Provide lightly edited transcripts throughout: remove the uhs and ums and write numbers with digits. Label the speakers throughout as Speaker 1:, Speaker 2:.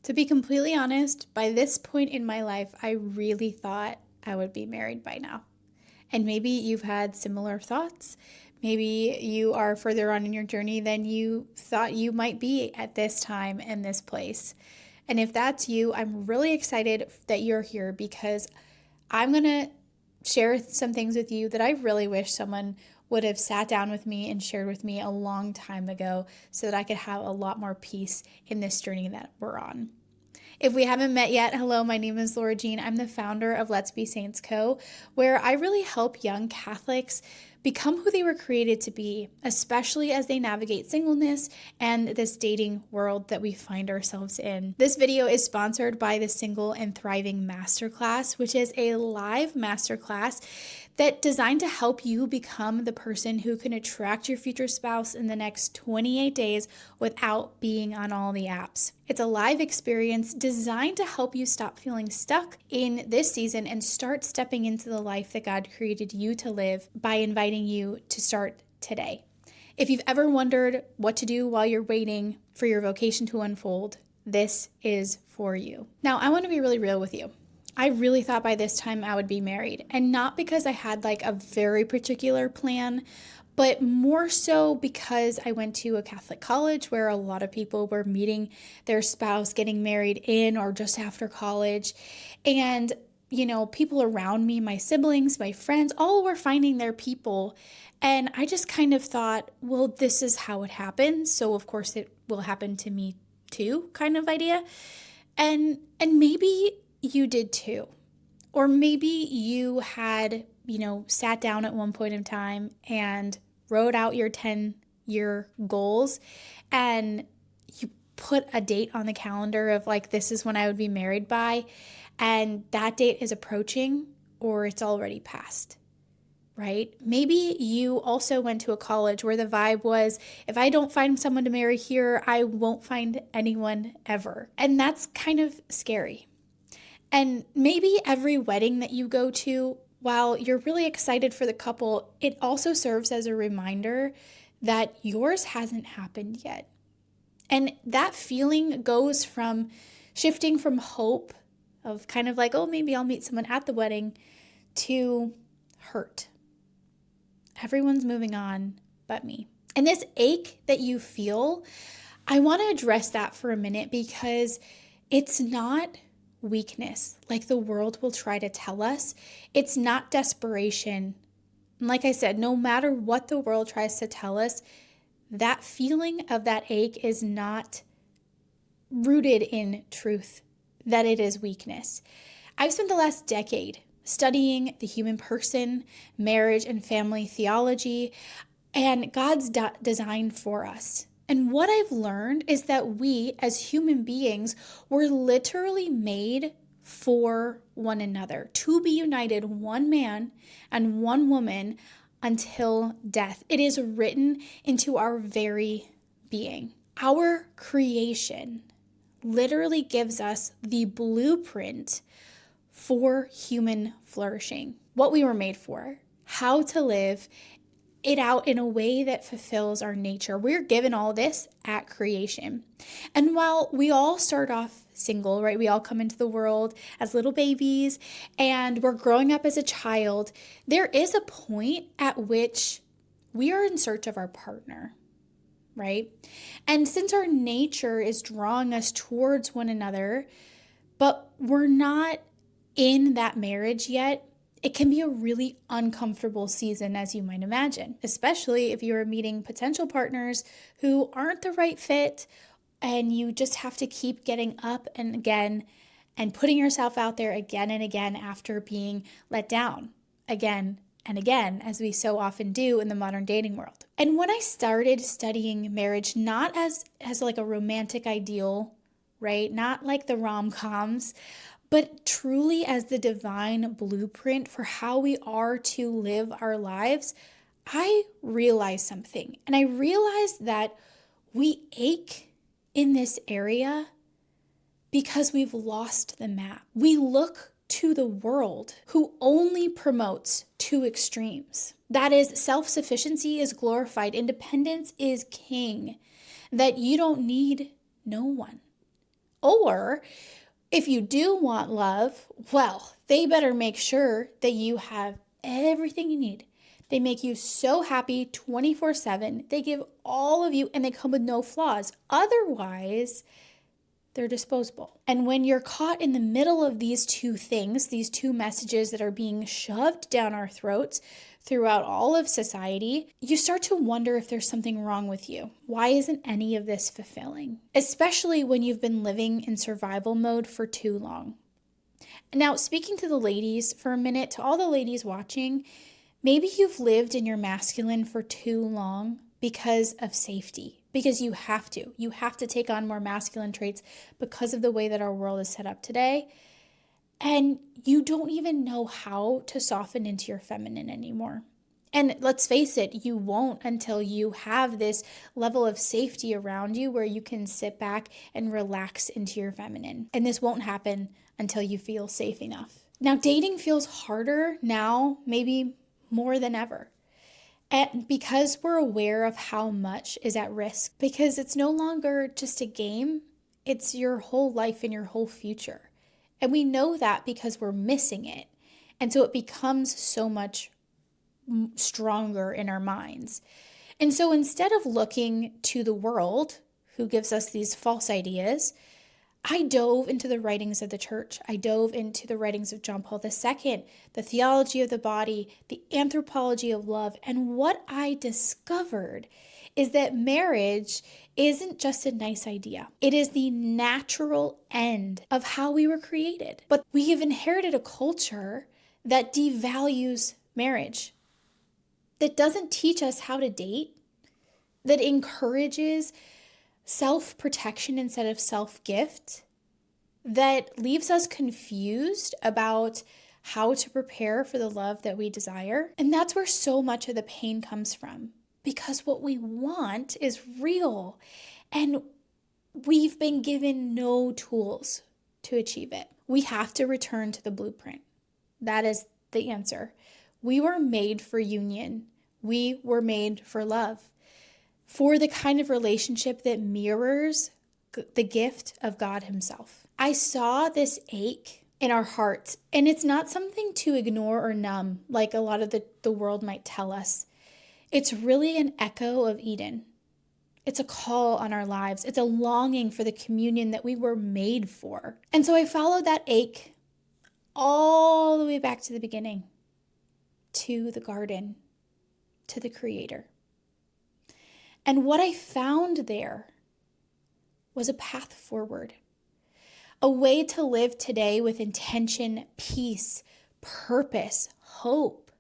Speaker 1: To be completely honest, by this point in my life, I really thought I would be married by now. And maybe you've had similar thoughts. Maybe you are further on in your journey than you thought you might be at this time and this place. And if that's you, I'm really excited that you're here because I'm going to share some things with you that I really wish someone would have sat down with me and shared with me a long time ago so that I could have a lot more peace in this journey that we're on. If we haven't met yet, hello, my name is Laura Jean. I'm the founder of Let's Be Saints Co., where I really help young Catholics become who they were created to be, especially as they navigate singleness and this dating world that we find ourselves in. This video is sponsored by the Single and Thriving Masterclass, which is a live masterclass that designed to help you become the person who can attract your future spouse in the next 28 days without being on all the apps. It's a live experience designed to help you stop feeling stuck in this season and start stepping into the life that God created you to live by inviting you to start today. If you've ever wondered what to do while you're waiting for your vocation to unfold, this is for you. Now, I want to be really real with you. I really thought by this time I would be married, and not because I had like a very particular plan, but more so because I went to a Catholic college where a lot of people were meeting their spouse, getting married in or just after college. And, people around me, my siblings, my friends, all were finding their people. And I just kind of thought, well, this is how it happens. So of course it will happen to me too, kind of idea. And maybe you did too. Or maybe you had, sat down at one point in time and wrote out your 10-year goals and you put a date on the calendar of like, this is when I would be married by, and that date is approaching or it's already passed. Right? Maybe you also went to a college where the vibe was, if I don't find someone to marry here, I won't find anyone ever. And that's kind of scary. And maybe every wedding that you go to, while you're really excited for the couple, it also serves as a reminder that yours hasn't happened yet. And that feeling goes from shifting from hope of kind of like, oh, maybe I'll meet someone at the wedding, to hurt. Everyone's moving on but me. And this ache that you feel, I want to address that for a minute because it's not weakness like the world will try to tell us. It's not desperation. And like I said, no matter what the world tries to tell us, that feeling of that ache is not rooted in truth, that it is weakness. I've spent the last decade studying the human person, marriage and family theology, and God's design for us. And what I've learned is that we as human beings were literally made for one another, to be united, one man and one woman until death. It is written into our very being. Our creation literally gives us the blueprint for human flourishing, what we were made for, how to live it out in a way that fulfills our nature. We're given all this at creation. And while we all start off single, right? We all come into the world as little babies and we're growing up as a child. There is a point at which we are in search of our partner, right? And since our nature is drawing us towards one another, but we're not in that marriage yet, it can be a really uncomfortable season, as you might imagine, especially if you're meeting potential partners who aren't the right fit and you just have to keep getting up and again and putting yourself out there again and again after being let down again and again, as we so often do in the modern dating world. And when I started studying marriage, not as like a romantic ideal, right? Not like the rom-coms, but truly as the divine blueprint for how we are to live our lives, I realized something. And I realized that we ache in this area because we've lost the map. We look to the world who only promotes two extremes. That is, self-sufficiency is glorified, independence is king, that you don't need no one. Or if you do want love, well, they better make sure that you have everything you need. They make you so happy 24/7. They give all of you and they come with no flaws. Otherwise, they're disposable. And when you're caught in the middle of these two things, these two messages that are being shoved down our throats throughout all of society, you start to wonder if there's something wrong with you. Why isn't any of this fulfilling? Especially when you've been living in survival mode for too long. Now, speaking to the ladies for a minute, to all the ladies watching, maybe you've lived in your masculine for too long because of safety, because you have to. You have to take on more masculine traits because of the way that our world is set up today. And you don't even know how to soften into your feminine anymore. And let's face it, you won't until you have this level of safety around you where you can sit back and relax into your feminine. And this won't happen until you feel safe enough. Now, dating feels harder now, maybe more than ever. And because we're aware of how much is at risk, because it's no longer just a game, it's your whole life and your whole future. And we know that because we're missing it. And so it becomes so much stronger in our minds. And so instead of looking to the world, who gives us these false ideas, I dove into the writings of the church. I dove into the writings of John Paul II, the theology of the body, the anthropology of love. And what I discovered is that marriage isn't just a nice idea. It is the natural end of how we were created. But we have inherited a culture that devalues marriage, that doesn't teach us how to date, that encourages self-protection instead of self-gift, that leaves us confused about how to prepare for the love that we desire. And that's where so much of the pain comes from, because what we want is real, and we've been given no tools to achieve it. We have to return to the blueprint. That is the answer. We were made for union. We were made for love, for the kind of relationship that mirrors the gift of God Himself. I saw this ache in our hearts, and it's not something to ignore or numb like a lot of the world might tell us. It's really an echo of Eden. It's a call on our lives. It's a longing for the communion that we were made for. And so I followed that ache all the way back to the beginning, to the garden, to the Creator. And what I found there was a path forward, a way to live today with intention, peace, purpose, hope,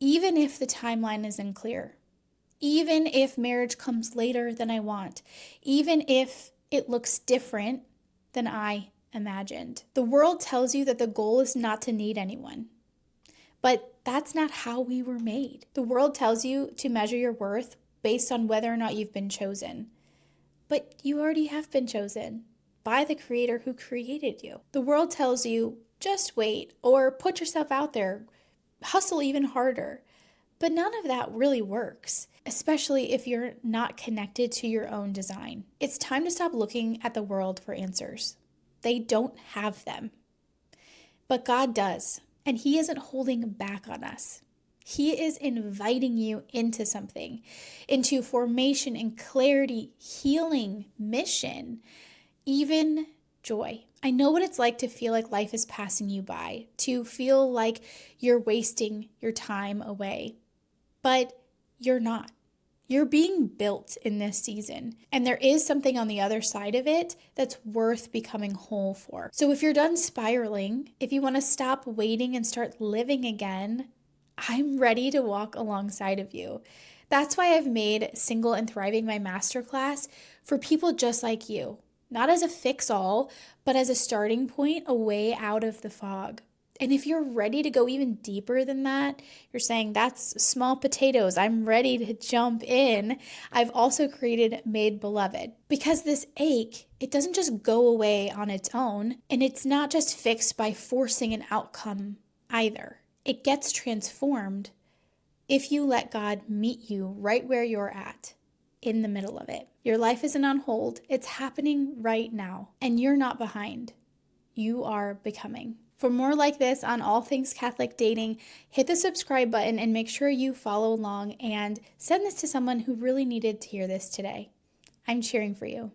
Speaker 1: even if the timeline is unclear, even if marriage comes later than I want, even if it looks different than I imagined. The world tells you that the goal is not to need anyone, but that's not how we were made. The world tells you to measure your worth based on whether or not you've been chosen. But you already have been chosen by the Creator who created you. The world tells you, just wait, or put yourself out there, hustle even harder. But none of that really works, especially if you're not connected to your own design. It's time to stop looking at the world for answers. They don't have them. But God does, and He isn't holding back on us. He is inviting you into something, into formation and clarity, healing, mission, even joy. I know what it's like to feel like life is passing you by, to feel like you're wasting your time away, but you're not. You're being built in this season, and there is something on the other side of it that's worth becoming whole for. So if you're done spiraling, if you want to stop waiting and start living again, I'm ready to walk alongside of you. That's why I've made Single and Thriving my masterclass for people just like you, not as a fix-all, but as a starting point, a way out of the fog. And if you're ready to go even deeper than that, you're saying that's small potatoes, I'm ready to jump in, I've also created Made Beloved. Because this ache, it doesn't just go away on its own, and it's not just fixed by forcing an outcome either. It gets transformed if you let God meet you right where you're at, in the middle of it. Your life isn't on hold. It's happening right now. And you're not behind. You are becoming. For more like this on all things Catholic dating, hit the subscribe button and make sure you follow along and send this to someone who really needed to hear this today. I'm cheering for you.